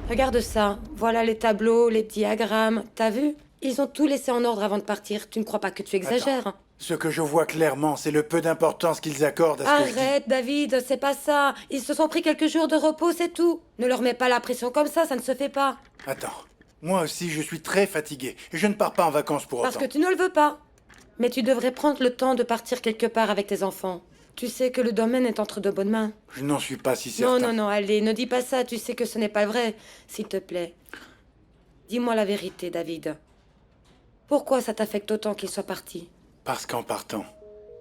Regarde ça. Voilà les tableaux, les diagrammes. T'as vu? Ils ont tout laissé en ordre avant de partir. Tu ne crois pas que tu exagères? Attends. Ce que je vois clairement, c'est le peu d'importance qu'ils accordent à ce que je dis. Arrête, David, c'est pas ça. Ils se sont pris quelques jours de repos, c'est tout. Ne leur mets pas la pression comme ça ne se fait pas. Attends. Moi aussi, je suis très fatigué. Et je ne pars pas en vacances pour Parce autant. que tu ne le veux pas. Mais tu devrais prendre le temps de partir quelque part avec tes enfants. Tu sais que le domaine est entre de bonnes mains. Je n'en suis pas si Non, certain. non, non, allez, ne dis pas ça, tu sais que ce n'est pas vrai, s'il te plaît. Dis-moi la vérité, David. Pourquoi ça t'affecte autant qu'il soit parti? Parce qu'en partant,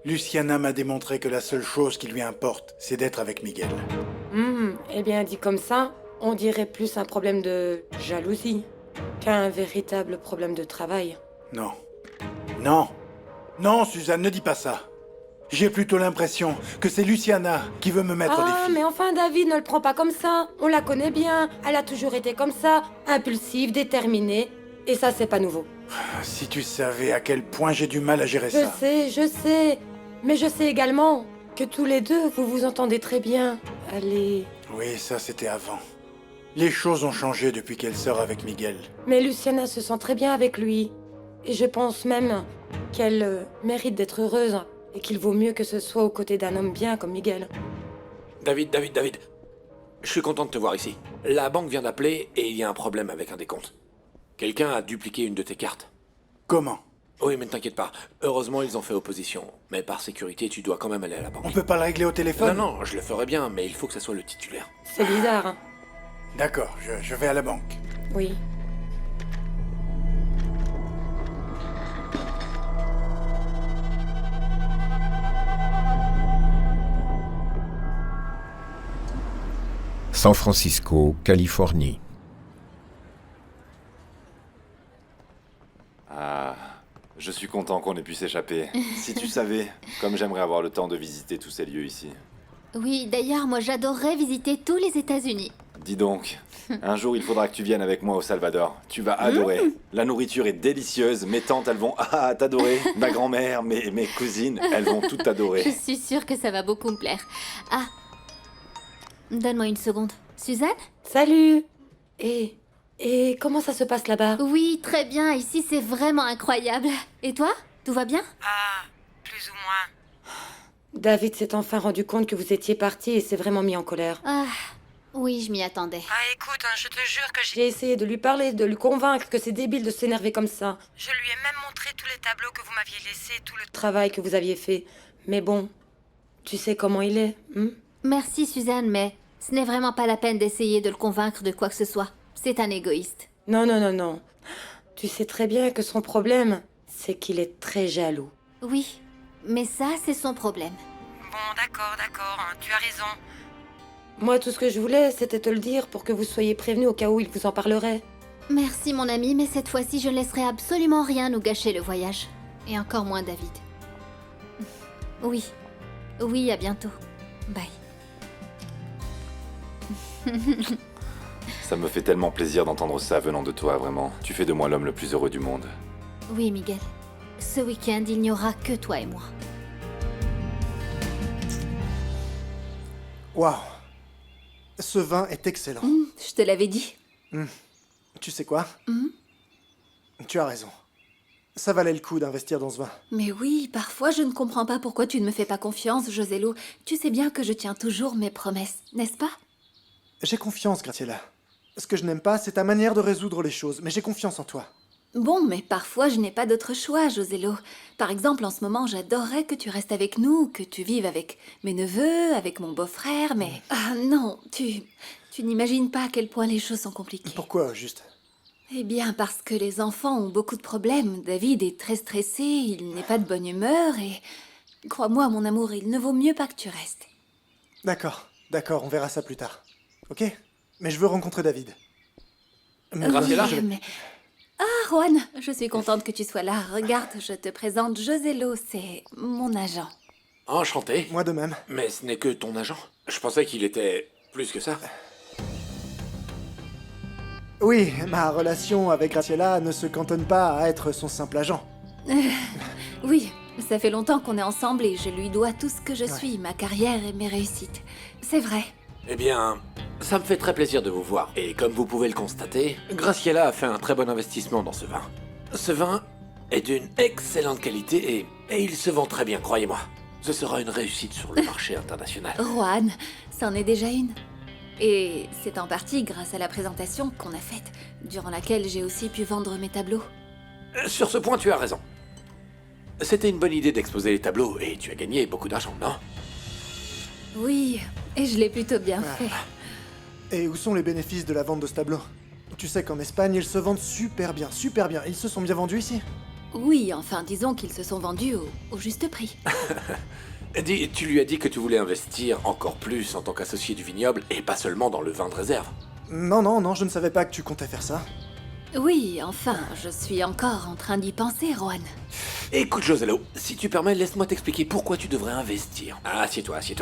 Luciana m'a démontré que la seule chose qui lui importe, c'est d'être avec Miguel. Eh bien, dit comme ça, on dirait plus un problème de jalousie qu'un véritable problème de travail. Non. Non. Non, Suzanne, ne dis pas ça. J'ai plutôt l'impression que c'est Luciana qui veut me mettre au Ah, défi. mais enfin, David, ne le prends pas comme ça. On la connaît bien. Elle a toujours été comme ça, impulsive, déterminée. Et ça, c'est pas nouveau. Si tu savais à quel point j'ai du mal à gérer Je ça. sais. Mais je sais également que tous les deux, vous vous entendez très bien. Allez. Oui, ça c'était avant. Les choses ont changé depuis qu'elle sort avec Miguel. Mais Luciana se sent très bien avec lui. Et je pense même qu'elle mérite d'être heureuse. Et qu'il vaut mieux que ce soit aux côtés d'un homme bien comme Miguel. David. Je suis content de te voir ici. La banque vient d'appeler et il y a un problème avec un des comptes. Quelqu'un a dupliqué une de tes cartes. Comment? Oui, mais ne t'inquiète pas. Heureusement, ils ont fait opposition. Mais par sécurité, tu dois quand même aller à la banque. On peut pas le régler au téléphone? Non, je le ferai bien, mais il faut que ça soit le titulaire. C'est bizarre, hein? D'accord, je vais à la banque. Oui. San Francisco, Californie. Ah, je suis content qu'on ait pu s'échapper. Si tu savais, comme j'aimerais avoir le temps de visiter tous ces lieux ici. Oui, d'ailleurs, moi j'adorerais visiter tous les États-Unis. Dis donc, un jour il faudra que tu viennes avec moi au Salvador. Tu vas adorer. La nourriture est délicieuse, mes tantes elles vont t'adorer. Ma grand-mère, mes cousines, elles vont toutes t'adorer. Je suis sûre que ça va beaucoup me plaire. Ah, donne-moi une seconde. Suzanne? Salut! Et comment ça se passe là-bas? Oui, très bien, ici c'est vraiment incroyable. Et toi? Tout va bien? Ah, plus ou moins. David s'est enfin rendu compte que vous étiez parti et s'est vraiment mis en colère. Ah, oui, je m'y attendais. Ah, écoute, je te jure que j'ai essayé de lui parler, de lui convaincre que c'est débile de s'énerver comme ça. Je lui ai même montré tous les tableaux que vous m'aviez laissés, tout le travail que vous aviez fait. Mais bon, tu sais comment il est, Merci Suzanne, mais ce n'est vraiment pas la peine d'essayer de le convaincre de quoi que ce soit. C'est un égoïste. Non. Tu sais très bien que son problème, c'est qu'il est très jaloux. Oui, mais ça c'est son problème. Bon, d'accord, tu as raison. Moi, tout ce que je voulais, c'était te le dire pour que vous soyez prévenus au cas où il vous en parlerait. Merci mon ami, mais cette fois-ci je ne laisserai absolument rien nous gâcher le voyage. Et encore moins David. Oui, à bientôt. Bye. Ça me fait tellement plaisir d'entendre ça venant de toi, vraiment. Tu fais de moi l'homme le plus heureux du monde. Oui, Miguel. Ce week-end, il n'y aura que toi et moi. Waouh! Ce vin est excellent. Je te l'avais dit. Tu sais quoi? Tu as raison. Ça valait le coup d'investir dans ce vin. Mais oui, parfois je ne comprends pas pourquoi tu ne me fais pas confiance, Josélo. Tu sais bien que je tiens toujours mes promesses, n'est-ce pas? J'ai confiance, Graciela. Ce que je n'aime pas, c'est ta manière de résoudre les choses, mais j'ai confiance en toi. Bon, mais parfois je n'ai pas d'autre choix, Josélo. Par exemple, en ce moment, j'adorerais que tu restes avec nous, que tu vives avec mes neveux, avec mon beau-frère, mais... Ah non, tu n'imagines pas à quel point les choses sont compliquées. Pourquoi, juste? Eh bien, parce que les enfants ont beaucoup de problèmes. David est très stressé, il n'est pas de bonne humeur et... Crois-moi, mon amour, il ne vaut mieux pas que tu restes. D'accord, on verra ça plus tard. Ok? Mais je veux rencontrer David. Mais Graciela? mais... Ah, Juan, je suis contente que tu sois là. Regarde, je te présente Josélo, c'est mon agent. Enchanté. Moi de même. Mais ce n'est que ton agent. Je pensais qu'il était plus que ça. Oui, ma relation avec Graciela ne se cantonne pas à être son simple agent. Oui, ça fait longtemps qu'on est ensemble et je lui dois tout ce que je suis, ma carrière et mes réussites. C'est vrai. Eh bien, Ça me fait très plaisir de vous voir. Et comme vous pouvez le constater, Graciela a fait un très bon investissement dans ce vin. Ce vin est d'une excellente qualité et il se vend très bien, croyez-moi. Ce sera une réussite sur le marché international. Juan, c'en est déjà une. Et c'est en partie grâce à la présentation qu'on a faite, durant laquelle j'ai aussi pu vendre mes tableaux. Sur ce point, tu as raison. C'était une bonne idée d'exposer les tableaux et tu as gagné beaucoup d'argent, non? Oui, et je l'ai plutôt bien fait. Et où sont les bénéfices de la vente de ce tableau? Tu sais qu'en Espagne, ils se vendent super bien, super bien. Ils se sont bien vendus ici. Oui, enfin, disons qu'ils se sont vendus au juste prix. Dis, tu lui as dit que tu voulais investir encore plus en tant qu'associé du vignoble et pas seulement dans le vin de réserve. Non, je ne savais pas que tu comptais faire ça. Oui, enfin, je suis encore en train d'y penser, Juan. Écoute, Joselo, si tu permets, laisse-moi t'expliquer pourquoi tu devrais investir. Assieds-toi, s'il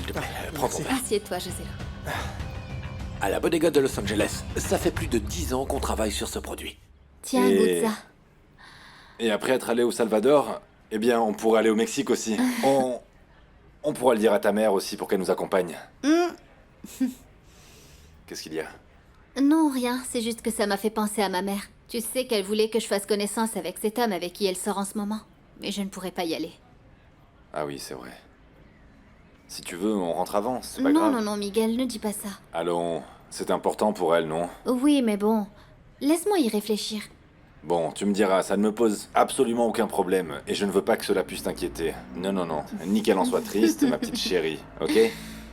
te plaît, prends ton merci. verre. Assieds-toi, José. À la bodega de Los Angeles, ça fait plus de 10 ans qu'on travaille sur ce produit. Tiens, Et- goûte ça. Et après être allé au Salvador, eh bien, on pourrait aller au Mexique aussi. On pourra le dire à ta mère aussi pour qu'elle nous accompagne. Qu'est-ce qu'il y a? Non, rien, c'est juste que ça m'a fait penser à ma mère. Tu sais qu'elle voulait que je fasse connaissance avec cet homme avec qui elle sort en ce moment. Mais je ne pourrais pas y aller. Ah oui, c'est vrai. Si tu veux, on rentre avant, c'est pas Non, grave. non, non, Miguel, ne dis pas ça. Allons, c'est important pour elle, non? Oui, mais bon, laisse-moi y réfléchir. Bon, tu me diras, ça ne me pose absolument aucun problème, et je ne veux pas que cela puisse t'inquiéter. Non, ni qu'elle en soit triste, ma petite chérie, ok?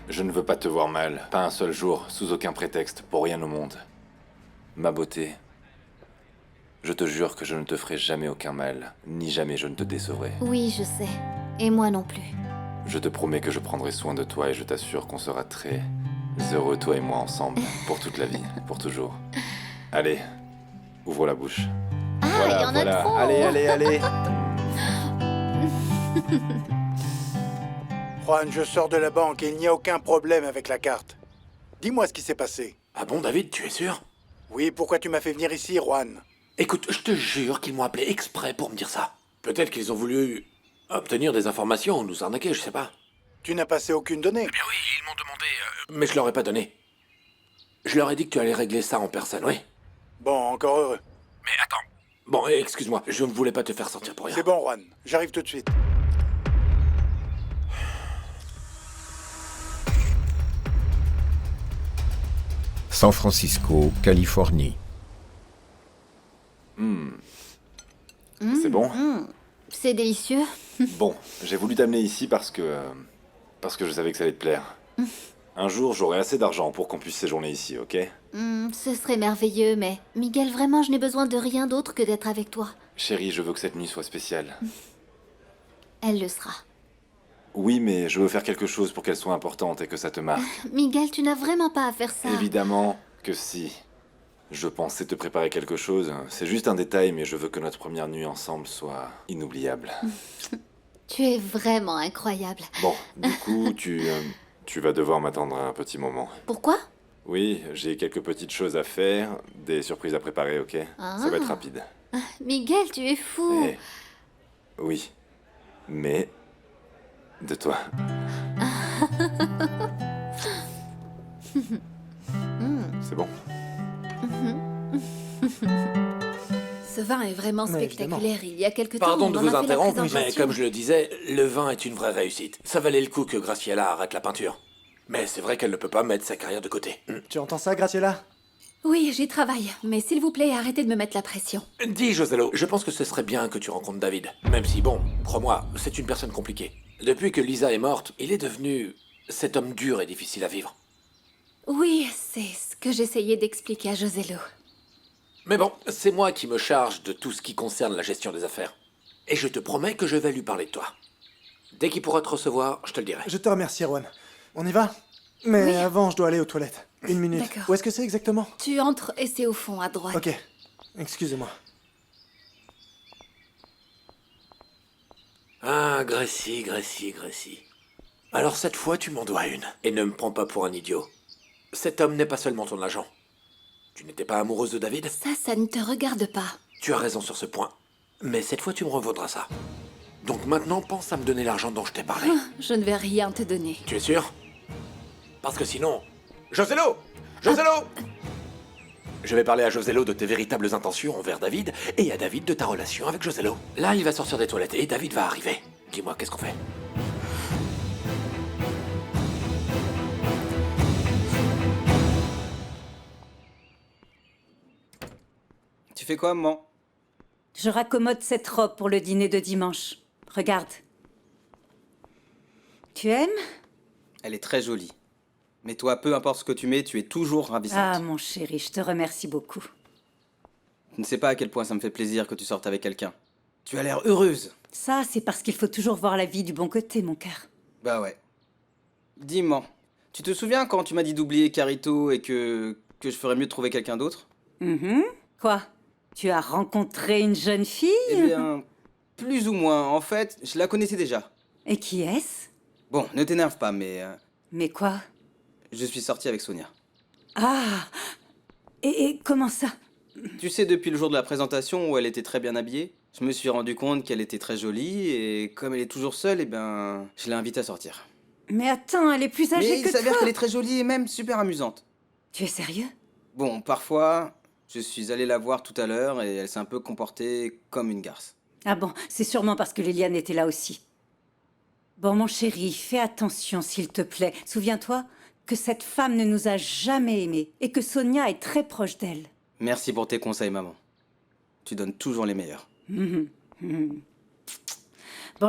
Je ne veux pas te voir mal, pas un seul jour, sous aucun prétexte, pour rien au monde. Ma beauté, je te jure que je ne te ferai jamais aucun mal, ni jamais je ne te décevrai. Oui, je sais. Et moi non plus. Je te promets que je prendrai soin de toi et je t'assure qu'on sera très heureux, toi et moi, ensemble, pour toute la vie, pour toujours. Allez, ouvre la bouche. Ah, il y en a trop. Allez. Juan, je sors de la banque et il n'y a aucun problème avec la carte. Dis-moi ce qui s'est passé. Ah bon, David, tu es sûr? Oui, pourquoi tu m'as fait venir ici, Juan? Écoute, je te jure qu'ils m'ont appelé exprès pour me dire ça. Peut-être qu'ils ont voulu obtenir des informations ou nous arnaquer, je sais pas. Tu n'as passé aucune donnée. Bien oui, ils m'ont demandé... Mais je leur ai pas donné. Je leur ai dit que tu allais régler ça en personne, oui. Bon, encore heureux. Mais attends. Bon, excuse-moi, je ne voulais pas te faire sortir pour rien. C'est bon, Juan. J'arrive tout de suite. San Francisco, Californie. C'est bon? C'est délicieux. Bon, j'ai voulu t'amener ici parce que je savais que ça allait te plaire. Un jour, j'aurai assez d'argent pour qu'on puisse séjourner ici, ok? Ce serait merveilleux, mais... Miguel, vraiment, je n'ai besoin de rien d'autre que d'être avec toi. Chérie, je veux que cette nuit soit spéciale. Elle le sera. Oui, mais je veux faire quelque chose pour qu'elle soit importante et que ça te marque. Miguel, tu n'as vraiment pas à faire ça. Évidemment que si. Je pensais te préparer quelque chose. C'est juste un détail, mais je veux que notre première nuit ensemble soit inoubliable. Tu es vraiment incroyable. Bon, du coup, tu vas devoir m'attendre un petit moment. Pourquoi? Oui, j'ai quelques petites choses à faire, des surprises à préparer, ok? Ça va être rapide. Miguel, tu es fou. Eh, oui, mais de toi. C'est bon. Ce vin est vraiment Mais spectaculaire. Il y a quelque temps, Pardon on de en vous a fait la interrompre, mais présentation. comme je le disais, le vin est une vraie réussite. Ça valait le coup que Graciela arrête la peinture. Mais c'est vrai qu'elle ne peut pas mettre sa carrière de côté. Tu entends ça, Graciela? Oui, j'y travaille. Mais s'il vous plaît, arrêtez de me mettre la pression. Dis, Joselo, je pense que ce serait bien que tu rencontres David. Même si, bon, crois-moi, c'est une personne compliquée. Depuis que Lisa est morte, il est devenu cet homme dur et difficile à vivre. Oui, c'est ce que j'essayais d'expliquer à Joselo. Mais bon, c'est moi qui me charge de tout ce qui concerne la gestion des affaires. Et je te promets que je vais lui parler de toi. Dès qu'il pourra te recevoir, je te le dirai. Je te remercie, Juan. On y va? Mais Oui. avant, je dois aller aux toilettes. Une minute. D'accord. Où est-ce que c'est exactement? Tu entres et c'est au fond, à droite. Ok. Excusez-moi. Ah, Gracie. Alors cette fois, tu m'en dois une. Et ne me prends pas pour un idiot. Cet homme n'est pas seulement ton agent. Tu n'étais pas amoureuse de David? Ça ne te regarde pas. Tu as raison sur ce point. Mais cette fois, tu me revaudras ça. Donc maintenant, pense à me donner l'argent dont je t'ai parlé. Je ne vais rien te donner. Tu es sûr? Parce que sinon, Josello! Josello! Je vais parler à Josello de tes véritables intentions envers David et à David de ta relation avec Josello. Là, il va sortir des toilettes et David va arriver. Dis-moi, qu'est-ce qu'on fait? Tu fais quoi, maman? Je raccommode cette robe pour le dîner de dimanche. Regarde. Tu aimes? Elle est très jolie. Mais toi, peu importe ce que tu mets, tu es toujours ravissante. Ah, mon chéri, je te remercie beaucoup. Tu ne sais pas à quel point ça me fait plaisir que tu sortes avec quelqu'un. Tu as l'air heureuse. Ça, c'est parce qu'il faut toujours voir la vie du bon côté, mon cœur. Bah ouais. Dis-moi, tu te souviens quand tu m'as dit d'oublier Carito et que je ferais mieux de trouver quelqu'un d'autre? Quoi? Tu as rencontré une jeune fille? Eh bien, plus ou moins. En fait, je la connaissais déjà. Et qui est-ce? Bon, ne t'énerve pas, mais Mais quoi? je suis sorti avec Sonia. Ah! Et comment ça? Tu sais, depuis le jour de la présentation où elle était très bien habillée, je me suis rendu compte qu'elle était très jolie et comme elle est toujours seule, eh ben, je l'ai invitée à sortir. Mais attends, elle est plus âgée Mais il que s'avère toi! qu'elle est très jolie et même super amusante. Tu es sérieux? Bon, parfois, je suis allé la voir tout à l'heure et elle s'est un peu comportée comme une garce. Ah bon, c'est sûrement parce que Liliane était là aussi. Bon, mon chéri, fais attention, s'il te plaît. Souviens-toi que cette femme ne nous a jamais aimés et que Sonia est très proche d'elle. Merci pour tes conseils, maman. Tu donnes toujours les meilleurs. Bon,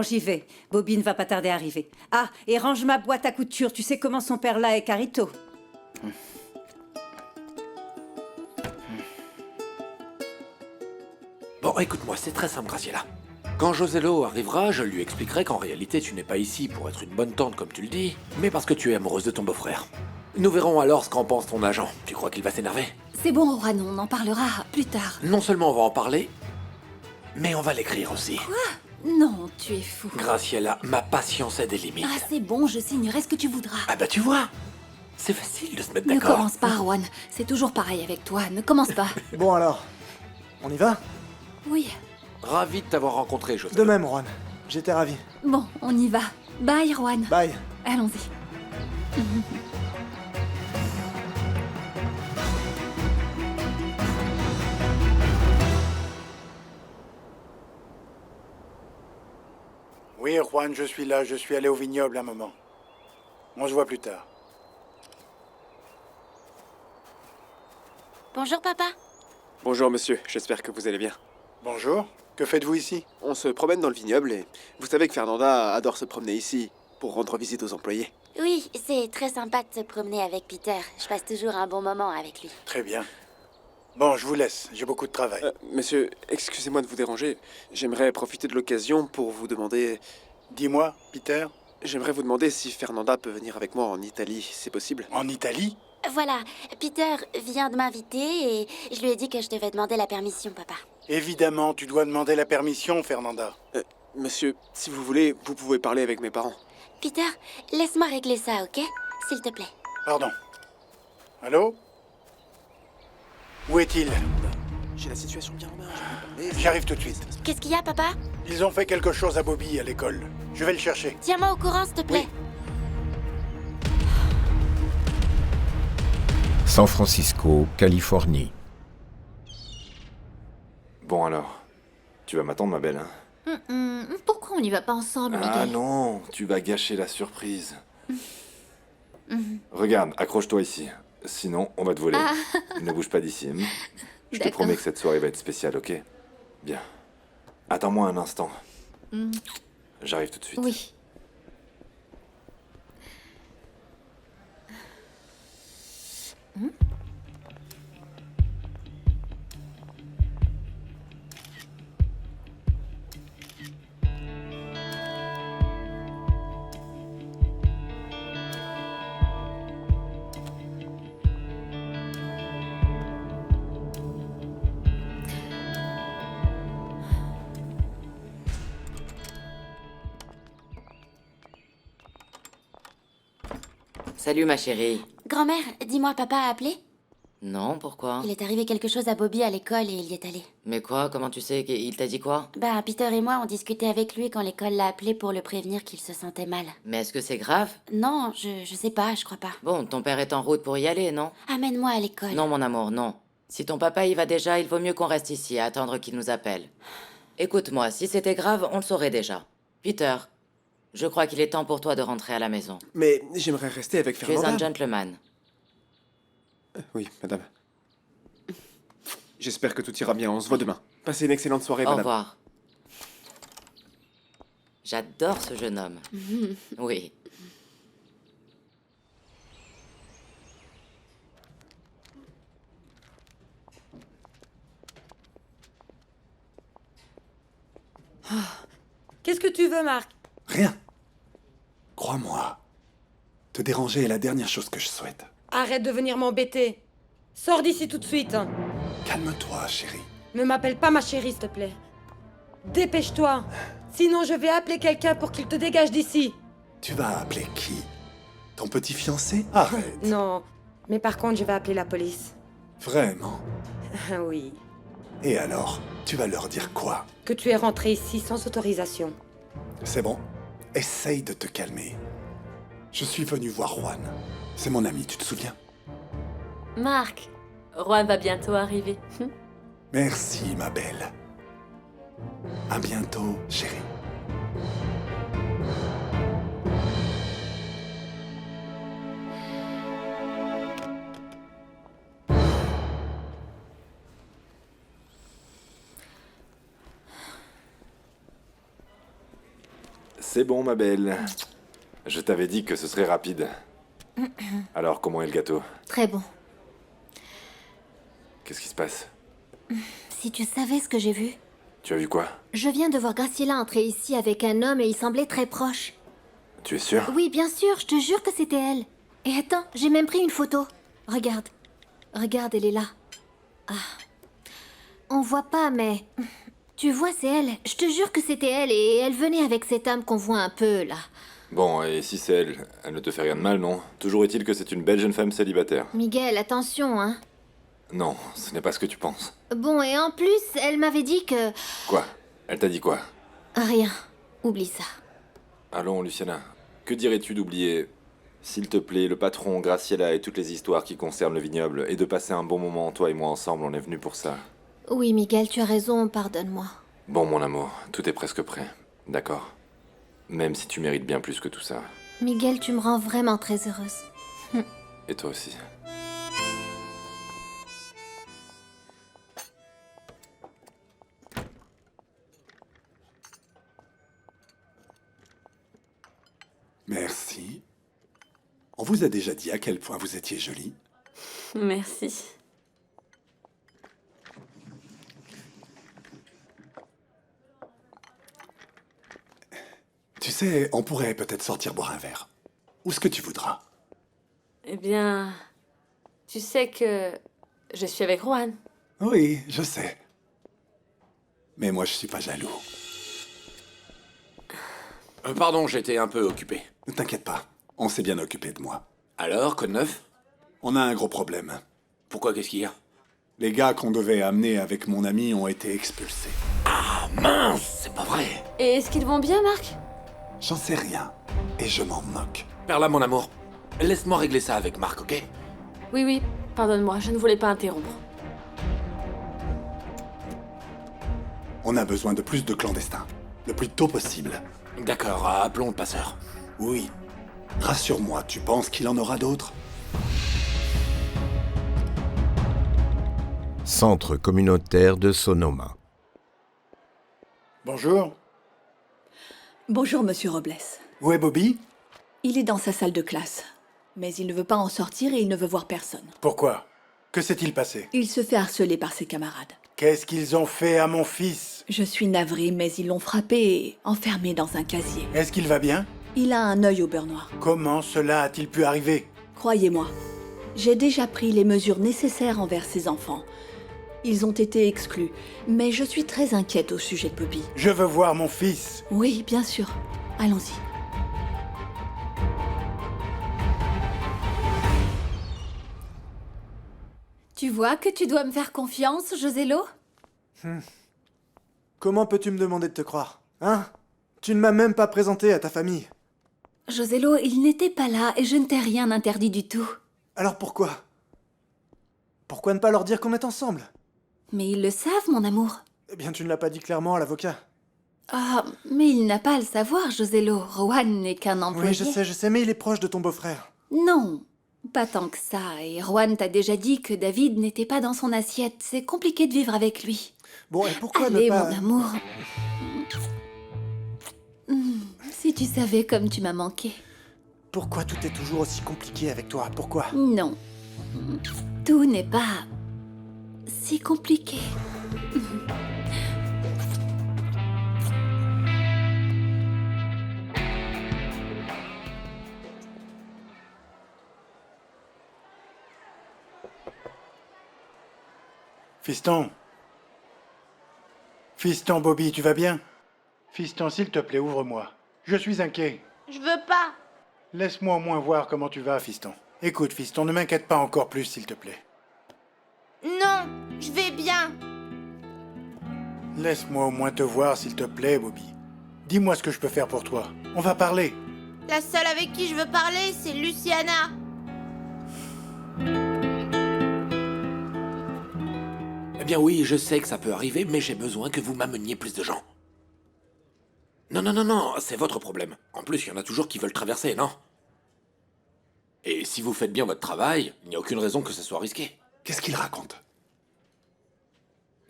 j'y vais. Bobby ne va pas tarder à arriver. Ah, et range ma boîte à couture. Tu sais comment son père là est Carito. Bon, écoute-moi, c'est très simple, Graciela. Quand Josello arrivera, je lui expliquerai qu'en réalité, tu n'es pas ici pour être une bonne tante, comme tu le dis, mais parce que tu es amoureuse de ton beau-frère. Nous verrons alors ce qu'en pense ton agent. Tu crois qu'il va s'énerver? C'est bon, Juan, on en parlera plus tard. Non seulement on va en parler, mais on va l'écrire aussi. Non, tu es fou. Graciela, ma patience a des limites. Ah, c'est bon, je signerai ce que tu voudras. Ah bah tu vois, c'est facile de se mettre Ne d'accord. commence pas, Juan. C'est toujours pareil avec toi. Ne commence pas. Bon alors, on y va? Oui. Ravi de t'avoir rencontré, Josello. De même, Juan. J'étais ravi. Bon, on y va. Bye, Juan. Bye. Allons-y. Oui, Juan, je suis là. Je suis allé au vignoble un moment. On se voit plus tard. Bonjour papa. Bonjour monsieur, j'espère que vous allez bien. Bonjour. Que faites-vous ici? On se promène dans le vignoble et vous savez que Fernanda adore se promener ici pour rendre visite aux employés. Oui, c'est très sympa de se promener avec Peter. Je passe toujours un bon moment avec lui. Très bien. Bon, je vous laisse. J'ai beaucoup de travail. Monsieur, excusez-moi de vous déranger. J'aimerais profiter de l'occasion pour vous demander... Dis-moi, Peter. J'aimerais vous demander si Fernanda peut venir avec moi en Italie, c'est possible? En Italie? Voilà, Peter vient de m'inviter et je lui ai dit que je devais demander la permission, papa. Évidemment, tu dois demander la permission, Fernanda. Monsieur, si vous voulez, vous pouvez parler avec mes parents. Peter, laisse-moi régler ça, ok? S'il te plaît. Pardon. Allô? Où est-il? J'ai la situation bien en main, je peux parler. J'arrive tout de suite. Qu'est-ce qu'il y a, papa? Ils ont fait quelque chose à Bobby à l'école. Je vais le chercher. Tiens-moi au courant, s'il te plaît. San Francisco, Californie. Bon alors, tu vas m'attendre ma belle, hein? Pourquoi on n'y va pas ensemble, Ah Miguel? non, tu vas gâcher la surprise. Regarde, accroche-toi ici. Sinon, on va te voler. Ne bouge pas d'ici. Je te D'accord. promets que cette soirée va être spéciale, ok? Bien. Attends-moi un instant. J'arrive tout de suite. Oui. Salut ma chérie. Grand-mère, dis-moi, papa a appelé? Non, pourquoi? Il est arrivé quelque chose à Bobby à l'école et il y est allé. Mais quoi? Comment tu sais? Il t'a dit quoi? Bah, Peter et moi, on discutait avec lui quand l'école l'a appelé pour le prévenir qu'il se sentait mal. Mais est-ce que c'est grave? Non, je sais pas, je crois pas. Bon, ton père est en route pour y aller, non? Amène-moi à l'école. Non, mon amour, non. Si ton papa y va déjà, il vaut mieux qu'on reste ici à attendre qu'il nous appelle. Écoute-moi, si c'était grave, on le saurait déjà. Peter, je crois qu'il est temps pour toi de rentrer à la maison. Mais j'aimerais rester avec Tu es Fernanda. un gentleman. Oui, madame. J'espère que tout ira bien. On se voit demain. Passez une excellente soirée, Au madame. revoir. J'adore ce jeune homme. Oui. Qu'est-ce que tu veux, Marc? Rien. Crois-moi. Te déranger est la dernière chose que je souhaite. Arrête de venir m'embêter. Sors d'ici tout de suite. Calme-toi, chérie. Ne m'appelle pas ma chérie, s'il te plaît. Dépêche-toi. Sinon, je vais appeler quelqu'un pour qu'il te dégage d'ici. Tu vas appeler qui? Ton petit fiancé? Arrête. Non. Mais par contre, je vais appeler la police. Vraiment? Oui. Et alors, tu vas leur dire quoi? Que tu es rentré ici sans autorisation. C'est bon. Essaye de te calmer. Je suis venu voir Juan. C'est mon ami, tu te souviens? Marc, Juan va bientôt arriver. Merci, ma belle. À bientôt, chérie. C'est bon, ma belle. Je t'avais dit que ce serait rapide. Alors, comment est le gâteau? Très bon. Qu'est-ce qui se passe? Si tu savais ce que j'ai vu. Tu as vu quoi? Je viens de voir Graciela entrer ici avec un homme et il semblait très proche. Tu es sûr? Oui, bien sûr, je te jure que c'était elle. Et attends, j'ai même pris une photo. Regarde. Regarde, elle est là. Ah. On voit pas, mais... Tu vois, c'est elle. Je te jure que c'était elle et elle venait avec cet homme qu'on voit un peu, là. Bon, et si c'est elle, elle ne te fait rien de mal, non? Toujours est-il que c'est une belle jeune femme célibataire. Miguel, attention, hein. Non, ce n'est pas ce que tu penses. Bon, et en plus, elle m'avait dit que... Quoi? Elle t'a dit quoi? Rien. Oublie ça. Allons, Luciana. Que dirais-tu d'oublier, s'il te plaît, le patron, Graciela et toutes les histoires qui concernent le vignoble, et de passer un bon moment, toi et moi ensemble, on est venus pour ça. Oui, Miguel, tu as raison, pardonne-moi. Bon, mon amour, tout est presque prêt. D'accord. Même si tu mérites bien plus que tout ça. Miguel, tu me rends vraiment très heureuse. Et toi aussi. Merci. On vous a déjà dit à quel point vous étiez jolie? Merci. Tu sais, on pourrait peut-être sortir boire un verre. Où ce que tu voudras. Eh bien, tu sais que je suis avec Juan. Oui, je sais. Mais moi, je suis pas jaloux. Pardon, j'étais un peu occupé. Ne t'inquiète pas, on s'est bien occupé de moi. Alors, code neuf? On a un gros problème. Pourquoi, qu'est-ce qu'il y a? Les gars qu'on devait amener avec mon ami ont été expulsés. Ah mince, c'est pas vrai. Et est-ce qu'ils vont bien, Marc? J'en sais rien, et je m'en moque. Perla, mon amour, laisse-moi régler ça avec Marc, ok? Oui, oui, pardonne-moi, je ne voulais pas interrompre. On a besoin de plus de clandestins, le plus tôt possible. D'accord, appelons le passeur. Oui. Rassure-moi, tu penses qu'il en aura d'autres? Centre communautaire de Sonoma. Bonjour. Bonjour, monsieur Robles. Où est Bobby? Il est dans sa salle de classe. Mais il ne veut pas en sortir et il ne veut voir personne. Pourquoi? Que s'est-il passé? Il se fait harceler par ses camarades. Qu'est-ce qu'ils ont fait à mon fils? Je suis navrée, mais ils l'ont frappé et enfermé dans un casier. Est-ce qu'il va bien? Il a un œil au beurre noir. Comment cela a-t-il pu arriver? Croyez-moi, j'ai déjà pris les mesures nécessaires envers ces enfants. Ils ont été exclus, mais je suis très inquiète au sujet de Bobby. Je veux voir mon fils. Oui, bien sûr. Allons-y. Tu vois que tu dois me faire confiance, Josélo? Comment peux-tu me demander de te croire? Hein? Tu ne m'as même pas présenté à ta famille. Josélo, il n'était pas là et je ne t'ai rien interdit du tout. Alors pourquoi? Pourquoi ne pas leur dire qu'on est ensemble? Mais ils le savent, mon amour. Eh bien, tu ne l'as pas dit clairement à l'avocat. Ah, mais il n'a pas à le savoir, Josélo. Rowan n'est qu'un employé. Oui, je sais, mais il est proche de ton beau-frère. Non, pas tant que ça. Et Rowan t'a déjà dit que David n'était pas dans son assiette. C'est compliqué de vivre avec lui. Bon, et pourquoi Allez, ne pas... mon amour. Si tu savais comme tu m'as manqué. Pourquoi tout est toujours aussi compliqué avec toi? Pourquoi? Non. Tout n'est pas si compliqué. Fiston. Fiston, Bobby, tu vas bien? Fiston, s'il te plaît, ouvre-moi. Je suis inquiet. Je veux pas. Laisse-moi au moins voir comment tu vas, Fiston. Écoute, Fiston, ne m'inquiète pas encore plus, s'il te plaît. Non, je vais bien. Laisse-moi au moins te voir, s'il te plaît, Bobby. Dis-moi ce que je peux faire pour toi. On va parler. La seule avec qui je veux parler, c'est Luciana. Eh bien oui, je sais que ça peut arriver, mais j'ai besoin que vous m'ameniez plus de gens. Non, c'est votre problème. En plus, il y en a toujours qui veulent traverser, non? Et si vous faites bien votre travail, il n'y a aucune raison que ce soit risqué. Qu'est-ce qu'il raconte?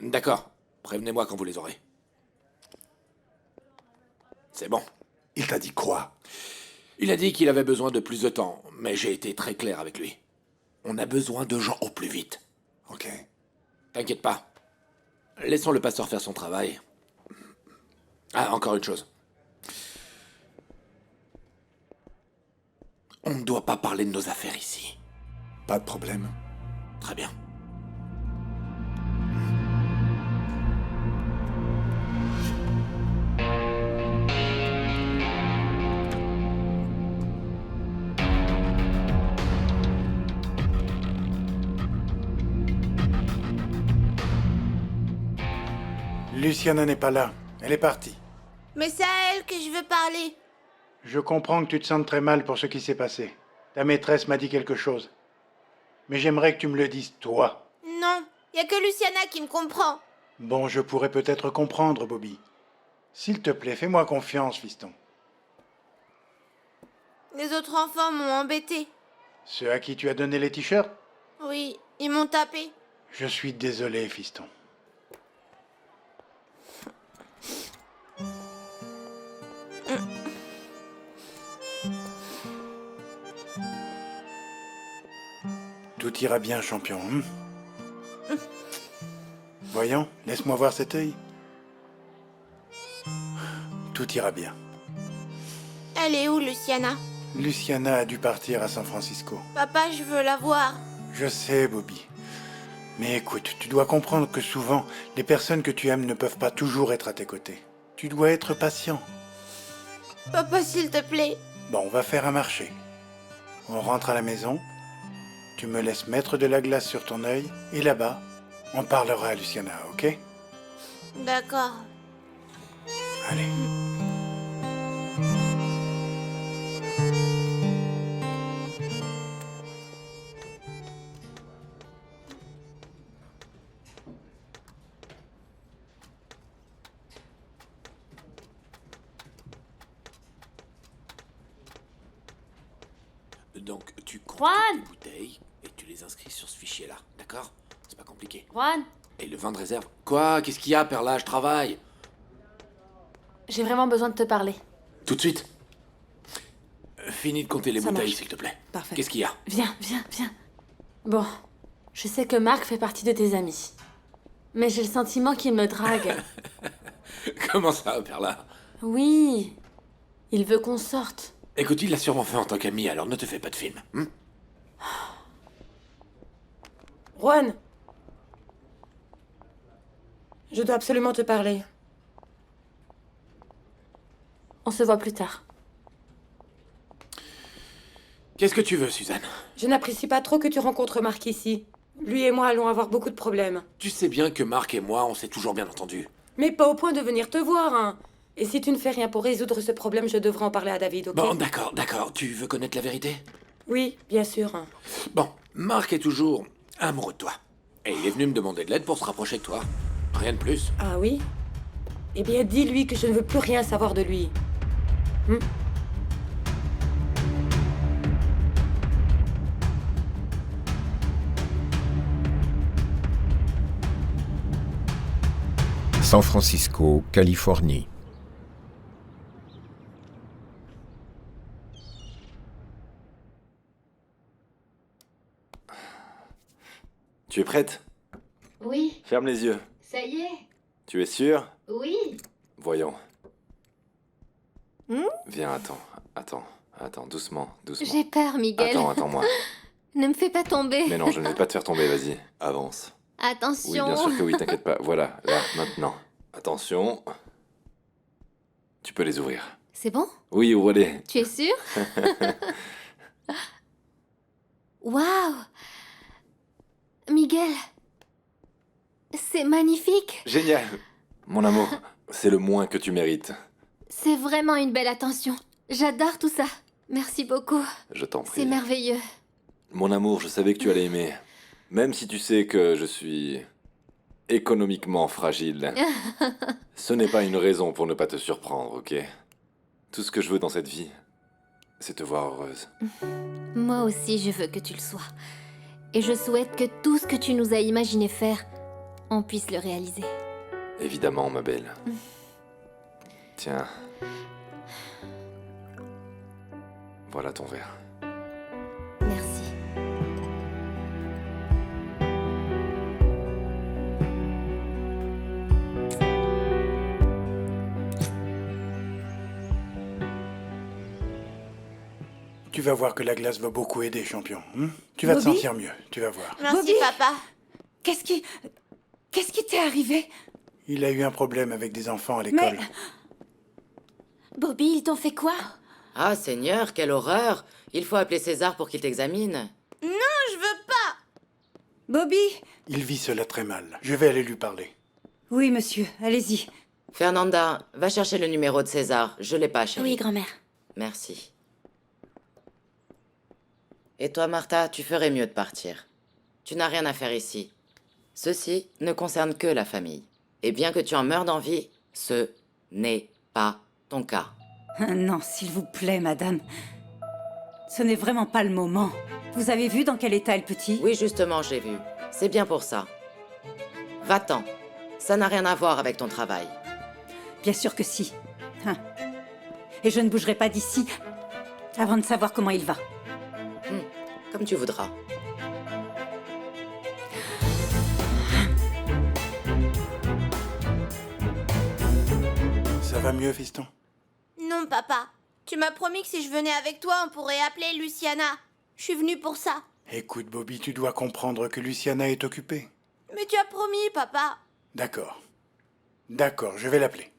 D'accord. Prévenez-moi quand vous les aurez. C'est bon. Il t'a dit quoi? Il a dit qu'il avait besoin de plus de temps, mais j'ai été très clair avec lui. On a besoin de gens au plus vite. Ok. T'inquiète pas. Laissons le pasteur faire son travail. Ah, encore une chose. On ne doit pas parler de nos affaires ici. Pas de problème. Très bien. Luciana n'est pas là. Elle est partie. Mais c'est à elle que je veux parler. Je comprends que tu te sentes très mal pour ce qui s'est passé. Ta maîtresse m'a dit quelque chose. Mais j'aimerais que tu me le dises, toi. Non, y a que Luciana qui me comprend. Bon, je pourrais peut-être comprendre, Bobby. S'il te plaît, fais-moi confiance, fiston. Les autres enfants m'ont embêté. Ceux à qui tu as donné les t-shirts? Oui, ils m'ont tapé. Je suis désolé, fiston. Tout ira bien, champion. Voyons, laisse-moi voir cet œil. Tout ira bien. Elle est où, Luciana? Luciana a dû partir à San Francisco. Papa, je veux la voir. Je sais, Bobby. Mais écoute, tu dois comprendre que souvent, les personnes que tu aimes ne peuvent pas toujours être à tes côtés. Tu dois être patient. Papa, s'il te plaît. Bon, on va faire un marché. On rentre à la maison. Tu me laisses mettre de la glace sur ton œil. Et là-bas, on parlera à Luciana, ok? D'accord. Allez. Donc, tu comptes Juan tes bouteilles et tu les inscris sur ce fichier-là, d'accord? C'est pas compliqué. Juan, Et le vin de réserve? Quoi? Qu'est-ce qu'il y a, Perla? Je travaille. j'ai vraiment besoin de te parler. Tout de suite. Finis de compter les Ça bouteilles, marche. s'il te plaît. Parfait. Qu'est-ce qu'il y a? Viens. Bon, je sais que Marc fait partie de tes amis. Mais j'ai le sentiment qu'il me drague. Comment ça, Perla? Oui, il veut qu'on sorte. Écoute, il l'a sûrement fait en tant qu'ami, alors ne te fais pas de film. Juan, je dois absolument te parler. On se voit plus tard. Qu'est-ce que tu veux, Suzanne? Je n'apprécie pas trop que tu rencontres Marc ici. Lui et moi allons avoir beaucoup de problèmes. Tu sais bien que Marc et moi, on s'est toujours bien entendus. Mais pas au point de venir te voir, hein. Et si tu ne fais rien pour résoudre ce problème, je devrais en parler à David, ok? Bon, d'accord. Tu veux connaître la vérité? Oui, bien sûr. Bon, Marc est toujours amoureux de toi. Et il est venu me demander de l'aide pour se rapprocher de toi. Rien de plus. Ah oui? Eh bien, dis-lui que je ne veux plus rien savoir de lui. San Francisco, Californie. Tu es prête? Oui, Ferme les yeux. ça y est. Tu es sûre? Oui. Voyons. Viens, attends, doucement. J'ai peur, Miguel. Attends-moi. Ne me fais pas tomber. Mais non, je ne vais pas te faire tomber, vas-y, avance. Attention. Oui, bien sûr que oui, t'inquiète pas. Voilà, là, maintenant. Attention. Tu peux les ouvrir. C'est bon? Oui, ouvre-les. Tu es sûr? Waouh! Miguel, c'est magnifique. Génial. Mon amour, c'est le moins que tu mérites. C'est vraiment une belle attention. J'adore tout ça. Merci beaucoup. Je t'en prie. C'est merveilleux. Mon amour, je savais que tu allais aimer. Même si tu sais que je suis économiquement fragile. Ce n'est pas une raison pour ne pas te surprendre, ok? Tout ce que je veux dans cette vie, c'est te voir heureuse. Moi aussi, je veux que tu le sois. Et je souhaite que tout ce que tu nous as imaginé faire, on puisse le réaliser. Évidemment, ma belle. Tiens. Voilà ton verre. Merci. Tu vas voir que la glace va beaucoup aider, champion. Tu vas te Bobby sentir mieux, tu vas voir. Merci, Bobby papa. Qu'est-ce qui t'est arrivé? Il a eu un problème avec des enfants à l'école. Bobby, ils t'ont fait quoi? Ah, Seigneur, quelle horreur! Il faut appeler César pour qu'il t'examine. Non, je veux pas. Bobby? Il vit cela très mal. Je vais aller lui parler. Oui, monsieur, allez-y. Fernanda, va chercher le numéro de César. Je l'ai pas, chérie. Oui, grand-mère. Merci. Et toi, Martha, tu ferais mieux de partir. Tu n'as rien à faire ici. Ceci ne concerne que la famille. Et bien que tu en meurs d'envie, ce n'est pas ton cas. Non, s'il vous plaît, madame. Ce n'est vraiment pas le moment. Vous avez vu dans quel état est le petit? Oui, justement, j'ai vu. C'est bien pour ça. Va-t'en. Ça n'a rien à voir avec ton travail. Bien sûr que si. Et je ne bougerai pas d'ici avant de savoir comment il va. Comme tu voudras. Ça va mieux, fiston? Non, papa. Tu m'as promis que si je venais avec toi, on pourrait appeler Luciana. Je suis venue pour ça. Écoute, Bobby, tu dois comprendre que Luciana est occupée. Mais tu as promis, papa. D'accord. D'accord, je vais l'appeler.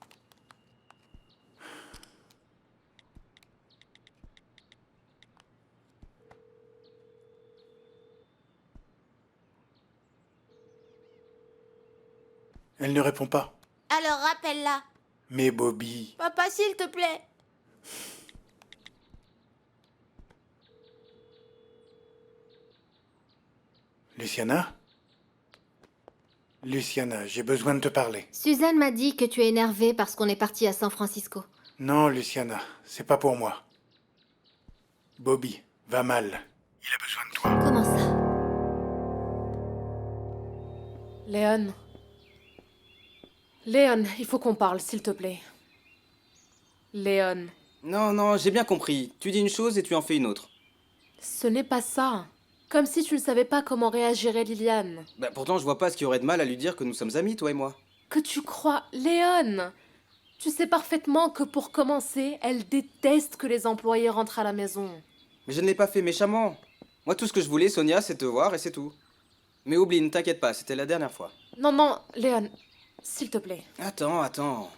Elle ne répond pas. Alors rappelle-la. Mais Bobby... Papa, s'il te plaît. Luciana? Luciana, j'ai besoin de te parler. Suzanne m'a dit que tu es énervée parce qu'on est parti à San Francisco. Non, Luciana, c'est pas pour moi. Bobby va mal. Il a besoin de toi. Comment ça? Léon, il faut qu'on parle, s'il te plaît. Léon. Non, j'ai bien compris. Tu dis une chose et tu en fais une autre. Ce n'est pas ça. Comme si tu ne savais pas comment réagirait Liliane. Bah, pourtant, je vois pas ce qu'il y aurait de mal à lui dire que nous sommes amis, toi et moi. Que tu crois, Léon? Tu sais parfaitement que pour commencer, elle déteste que les employés rentrent à la maison. Mais je ne l'ai pas fait méchamment. Moi, tout ce que je voulais, Sonia, c'est te voir et c'est tout. Mais oublie, ne t'inquiète pas, c'était la dernière fois. Non, Léon, s'il te plaît. Attends.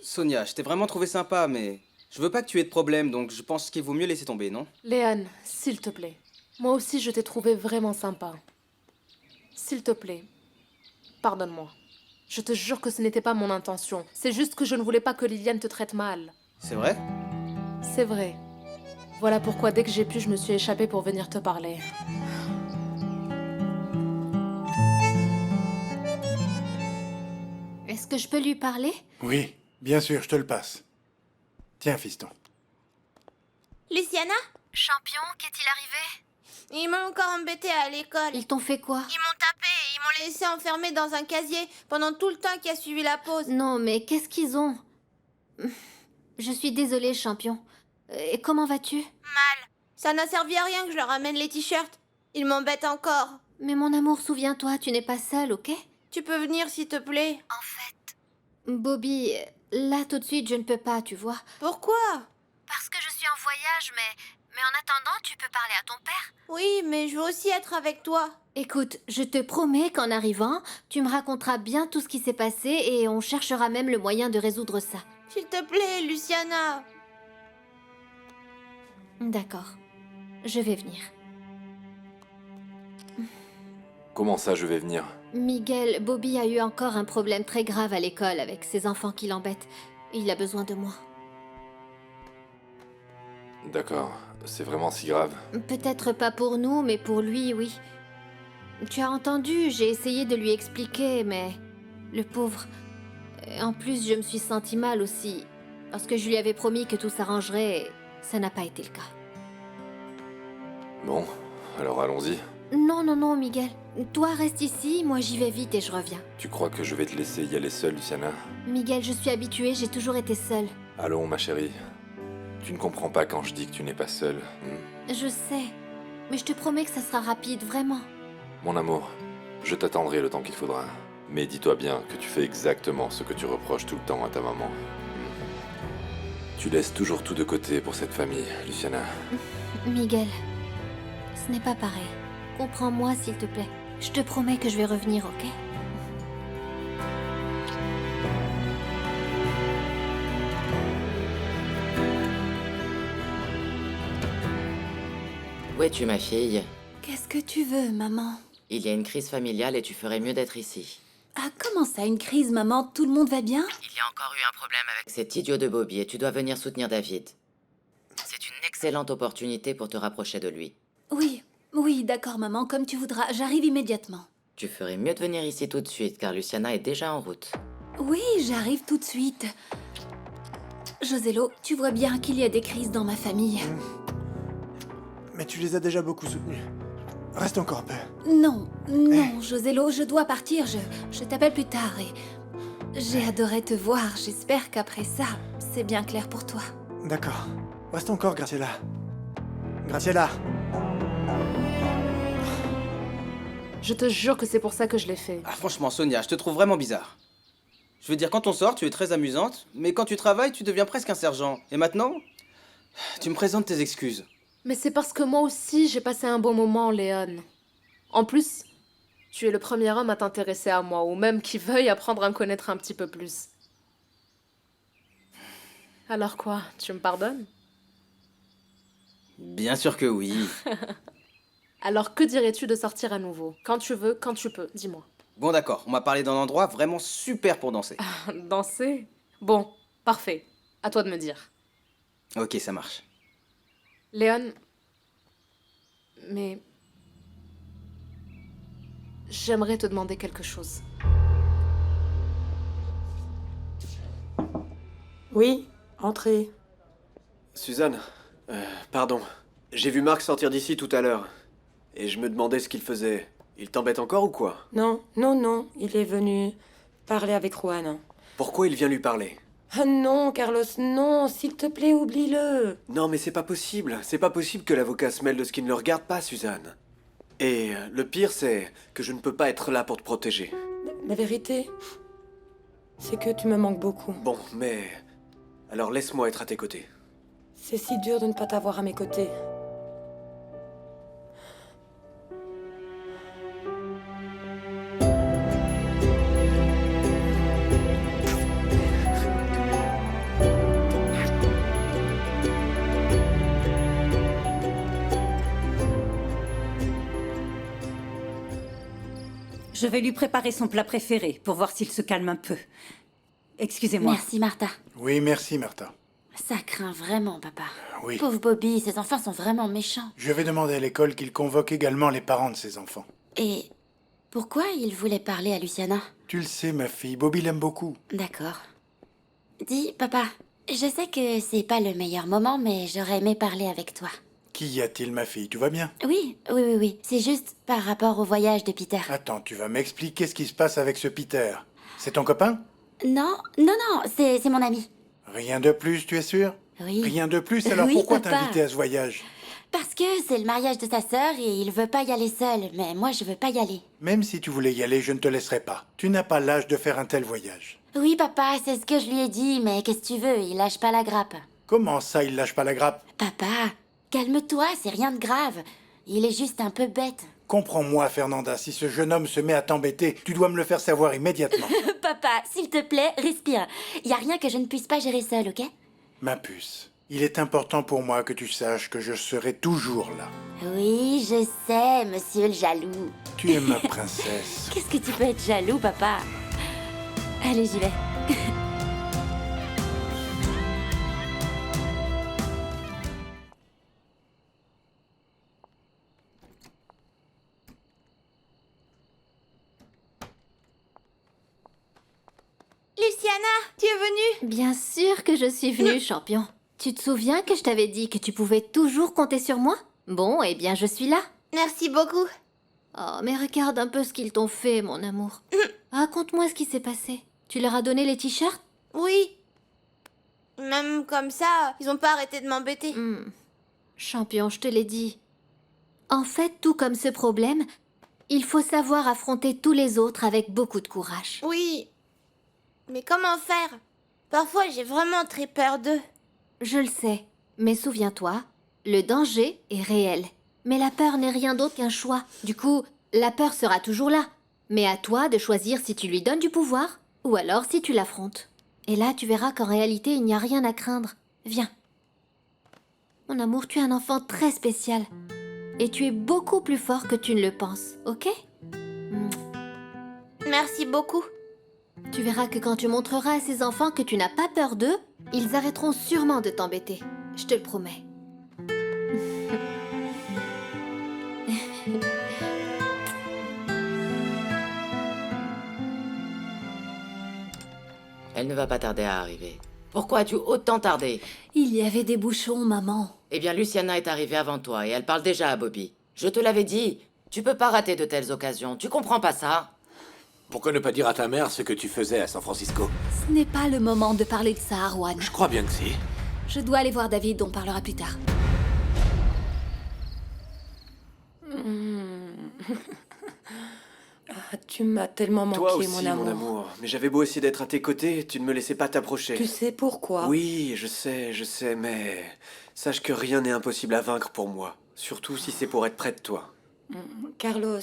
Sonia, je t'ai vraiment trouvé sympa, mais je veux pas que tu aies de problème, donc je pense qu'il vaut mieux laisser tomber, non? Léon, s'il te plaît. Moi aussi, je t'ai trouvé vraiment sympa. s'il te plaît, pardonne-moi. Je te jure que ce n'était pas mon intention. C'est juste que je ne voulais pas que Liliane te traite mal. C'est vrai? C'est vrai. Voilà pourquoi dès que j'ai pu, je me suis échappée pour venir te parler. Est-ce que je peux lui parler? Oui, bien sûr, je te le passe. Tiens, fiston. Luciana? Champion, qu'est-il arrivé? Ils m'ont encore embêté à l'école. Ils t'ont fait quoi? Ils m'ont tapé et ils m'ont laissé enfermée dans un casier pendant tout le temps qui a suivi la pause. Non, mais qu'est-ce qu'ils ont? Je suis désolée, champion. Et comment vas-tu? Mal. Ça n'a servi à rien que je leur amène les t-shirts. Ils m'embêtent encore. Mais mon amour, souviens-toi, tu n'es pas seule, ok? Tu peux venir, s'il te plaît. En fait... Bobby, là tout de suite, je ne peux pas, tu vois. Pourquoi? Parce que je suis en voyage, mais en attendant, tu peux parler à ton père. Oui, mais je veux aussi être avec toi. Écoute, je te promets qu'en arrivant, tu me raconteras bien tout ce qui s'est passé et on cherchera même le moyen de résoudre ça. S'il te plaît, Luciana. D'accord. Je vais venir. Comment ça, je vais venir? Miguel, Bobby a eu encore un problème très grave à l'école avec ses enfants qui l'embêtent. Il a besoin de moi. D'accord, c'est vraiment si grave. Peut-être pas pour nous, mais pour lui, oui. Tu as entendu, j'ai essayé de lui expliquer, mais... Le pauvre... En plus, je me suis sentie mal aussi, parce que je lui avais promis que tout s'arrangerait et ça n'a pas été le cas. Bon, alors allons-y. Non, non, non, Miguel. Toi, reste ici, moi j'y vais vite et je reviens. Tu crois que je vais te laisser y aller seule, Luciana? Miguel, je suis habituée, j'ai toujours été seule. Allons, ma chérie. Tu ne comprends pas quand je dis que tu n'es pas seule. Je sais, mais je te promets que ça sera rapide, vraiment. Mon amour, je t'attendrai le temps qu'il faudra. Mais dis-toi bien que tu fais exactement ce que tu reproches tout le temps à ta maman. Tu laisses toujours tout de côté pour cette famille, Luciana. Miguel, ce n'est pas pareil. Comprends-moi, s'il te plaît. Je te promets que je vais revenir, ok? Où es-tu, ma fille? Qu'est-ce que tu veux, maman? Il y a une crise familiale et tu ferais mieux d'être ici. Ah, comment ça, une crise, maman? Tout le monde va bien? Il y a encore eu un problème avec cet idiot de Bobby et tu dois venir soutenir David. C'est une excellente opportunité pour te rapprocher de lui. Oui, oui, d'accord, maman, comme tu voudras. J'arrive immédiatement. Tu ferais mieux de venir ici tout de suite car Luciana est déjà en route. Oui, j'arrive tout de suite. Josello, tu vois bien qu'il y a des crises dans ma famille. Mais tu les as déjà beaucoup soutenus. Reste encore un peu. Non, non, Josello, je dois partir. Je t'appelle plus tard et... J'ai adoré te voir. J'espère qu'après ça, c'est bien clair pour toi. D'accord. Reste encore, Graciela. Graciela! Je te jure que c'est pour ça que je l'ai fait. Ah, franchement, Sonia, je te trouve vraiment bizarre. Je veux dire, quand on sort, tu es très amusante, mais quand tu travailles, tu deviens presque un sergent. Et maintenant, tu me présentes tes excuses. Mais c'est parce que moi aussi, j'ai passé un bon moment, Léon. En plus, tu es le premier homme à t'intéresser à moi, ou même qui veuille apprendre à me connaître un petit peu plus. Alors quoi, tu me pardonnes? Bien sûr que oui. Alors que dirais-tu de sortir à nouveau? Quand tu veux, quand tu peux, dis-moi. Bon d'accord, on m'a parlé d'un endroit vraiment super pour danser. Danser? Bon, parfait. À toi de me dire. Ok, ça marche. Léon, mais... J'aimerais te demander quelque chose. Oui, entrez. Suzanne, pardon. J'ai vu Marc sortir d'ici tout à l'heure. Et je me demandais ce qu'il faisait. Il t'embête encore ou quoi? Non, non, non, il est venu parler avec Juan. Pourquoi il vient lui parler? Ah non, Carlos, non, s'il te plaît, oublie-le. Non, mais c'est pas possible. C'est pas possible que l'avocat se mêle de ce qui ne le regarde pas, Suzanne. Et le pire, c'est que je ne peux pas être là pour te protéger. La vérité, c'est que tu me manques beaucoup. Bon, mais... Alors laisse-moi être à tes côtés. C'est si dur de ne pas t'avoir à mes côtés. Je vais lui préparer son plat préféré pour voir s'il se calme un peu. Excusez-moi. Merci, Martha. Oui, merci, Martha. Ça craint vraiment, papa. Oui. Pauvre Bobby, ses enfants sont vraiment méchants. Je vais demander à l'école qu'ils convoquent également les parents de ces enfants. Et pourquoi il voulait parler à Luciana? Tu le sais, ma fille, Bobby l'aime beaucoup. D'accord. Dis, papa, je sais que c'est pas le meilleur moment, mais j'aurais aimé parler avec toi. Qu'y a-t-il, ma fille? Tu vas bien? Oui. C'est juste par rapport au voyage de Peter. Attends, tu vas m'expliquer ce qui se passe avec ce Peter. C'est ton copain? Non, c'est mon ami. Rien de plus, tu es sûr? Oui. Rien de plus? Alors Oui, pourquoi papa. t'inviter à ce voyage? Parce que c'est le mariage de sa sœur et il veut pas y aller seul, mais moi je veux pas y aller. Même si tu voulais y aller, je ne te laisserai pas. Tu n'as pas l'âge de faire un tel voyage. Oui, papa, c'est ce que je lui ai dit, mais qu'est-ce que tu veux, il lâche pas la grappe. Comment ça, il lâche pas la grappe? Papa, calme-toi, c'est rien de grave. Il est juste un peu bête. Comprends-moi, Fernanda, si ce jeune homme se met à t'embêter, tu dois me le faire savoir immédiatement. Papa, s'il te plaît, respire. Y a rien que je ne puisse pas gérer seule, ok? Ma puce, il est important pour moi que tu saches que je serai toujours là. Oui, je sais, monsieur le jaloux. Tu es ma princesse. Qu'est-ce que tu peux être jaloux, papa? Allez, j'y vais. Luciana, tu es venue? Bien sûr que je suis venue, champion. Tu te souviens que je t'avais dit que tu pouvais toujours compter sur moi? Bon, eh bien, je suis là. Merci beaucoup. Oh, mais regarde un peu ce qu'ils t'ont fait, mon amour. Raconte-moi ce qui s'est passé. Tu leur as donné les t-shirts? Oui. Même comme ça, ils ont pas arrêté de m'embêter. Champion, je te l'ai dit. En fait, tout comme ce problème, il faut savoir affronter tous les autres avec beaucoup de courage. Oui. Mais comment faire? Parfois, j'ai vraiment très peur d'eux. Je le sais, mais souviens-toi, le danger est réel. Mais la peur n'est rien d'autre qu'un choix. Du coup, la peur sera toujours là. Mais à toi de choisir si tu lui donnes du pouvoir ou alors si tu l'affrontes. Et là, tu verras qu'en réalité, il n'y a rien à craindre. Viens. Mon amour, tu es un enfant très spécial. Et tu es beaucoup plus fort que tu ne le penses, ok? Merci beaucoup. Tu verras que quand tu montreras à ces enfants que tu n'as pas peur d'eux, ils arrêteront sûrement de t'embêter. Je te le promets. Elle ne va pas tarder à arriver. Pourquoi as-tu autant tardé? Il y avait des bouchons, maman. Eh bien, Luciana est arrivée avant toi et elle parle déjà à Bobby. Je te l'avais dit, tu peux pas rater de telles occasions. Tu comprends pas ça? Pourquoi ne pas dire à ta mère ce que tu faisais à San Francisco? Ce n'est pas le moment de parler de ça, Arwan. Je crois bien que si. Je dois aller voir David, on parlera plus tard. Ah, tu m'as tellement manqué, Toi aussi, mon amour. mon amour. Mais j'avais beau essayer d'être à tes côtés, tu ne me laissais pas t'approcher. Tu sais pourquoi? Oui, je sais, mais... Sache que rien n'est impossible à vaincre pour moi. Surtout si c'est pour être près de toi. Carlos,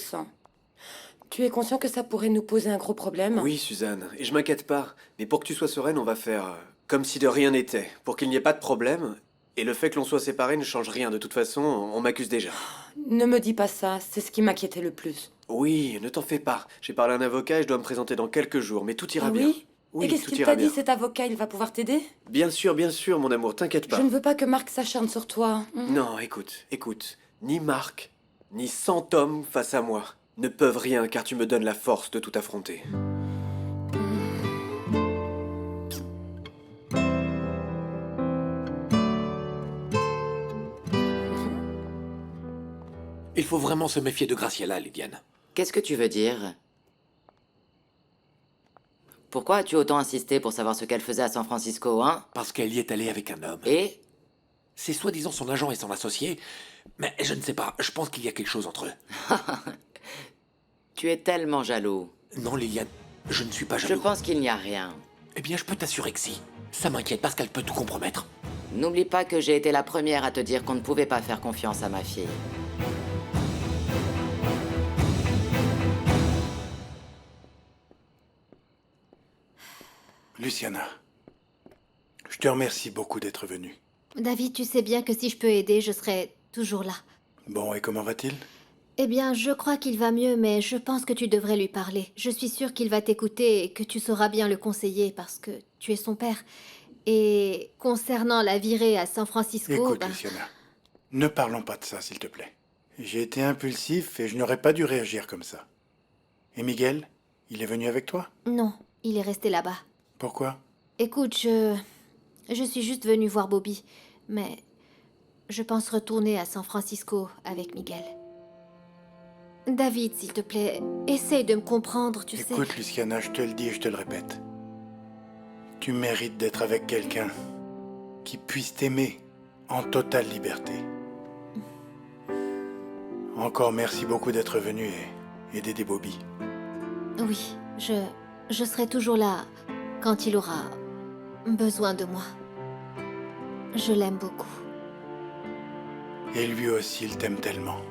tu es conscient que ça pourrait nous poser un gros problème? Oui, Suzanne, et je m'inquiète pas. Mais pour que tu sois sereine, on va faire comme si de rien n'était. Pour qu'il n'y ait pas de problème. Et le fait que l'on soit séparés ne change rien. De toute façon, on m'accuse déjà. Ne me dis pas ça, c'est ce qui m'inquiétait le plus. Oui, ne t'en fais pas. J'ai parlé à un avocat et je dois me présenter dans quelques jours, mais tout ira Ah bien. oui? Oui, Et qu'est-ce tout qu'il ira t'a dit, bien. cet avocat? Il va pouvoir t'aider? Bien sûr, mon amour, t'inquiète pas. Je ne veux pas que Marc s'acharne sur toi. Non, écoute. Ni Marc, ni 100 hommes face à moi ne peuvent rien car tu me donnes la force de tout affronter. Il faut vraiment se méfier de Graciela, Lydiane. Qu'est-ce que tu veux dire? Pourquoi as-tu autant insisté pour savoir ce qu'elle faisait à San Francisco, hein? Parce qu'elle y est allée avec un homme. Et? C'est soi-disant son agent et son associé, mais je ne sais pas, je pense qu'il y a quelque chose entre eux. Tu es tellement jaloux. Non, Liliane, je ne suis pas Je jaloux. pense qu'il n'y a rien. Eh bien, je peux t'assurer que si. Ça m'inquiète parce qu'elle peut tout compromettre. N'oublie pas que j'ai été la première à te dire qu'on ne pouvait pas faire confiance à ma fille. Luciana, je te remercie beaucoup d'être venue. David, tu sais bien que si je peux aider, je serai toujours là. Bon, et comment va-t-il? Eh bien, je crois qu'il va mieux, mais je pense que tu devrais lui parler. Je suis sûre qu'il va t'écouter et que tu sauras bien le conseiller parce que tu es son père. Et concernant la virée à San Francisco... Écoute, ben, Luciana, ne parlons pas de ça, s'il te plaît. J'ai été impulsif et je n'aurais pas dû réagir comme ça. Et Miguel, il est venu avec toi? Non, il est resté là-bas. Pourquoi? Écoute, je suis juste venue voir Bobby, mais je pense retourner à San Francisco avec Miguel. David, s'il te plaît, essaye de me comprendre, tu sais. Écoute, Luciana, je te le dis et je te le répète. Tu mérites d'être avec quelqu'un qui puisse t'aimer en totale liberté. Encore merci beaucoup d'être venu et d'aider Bobby. Oui, je serai toujours là quand il aura besoin de moi. Je l'aime beaucoup. Et lui aussi, il t'aime tellement.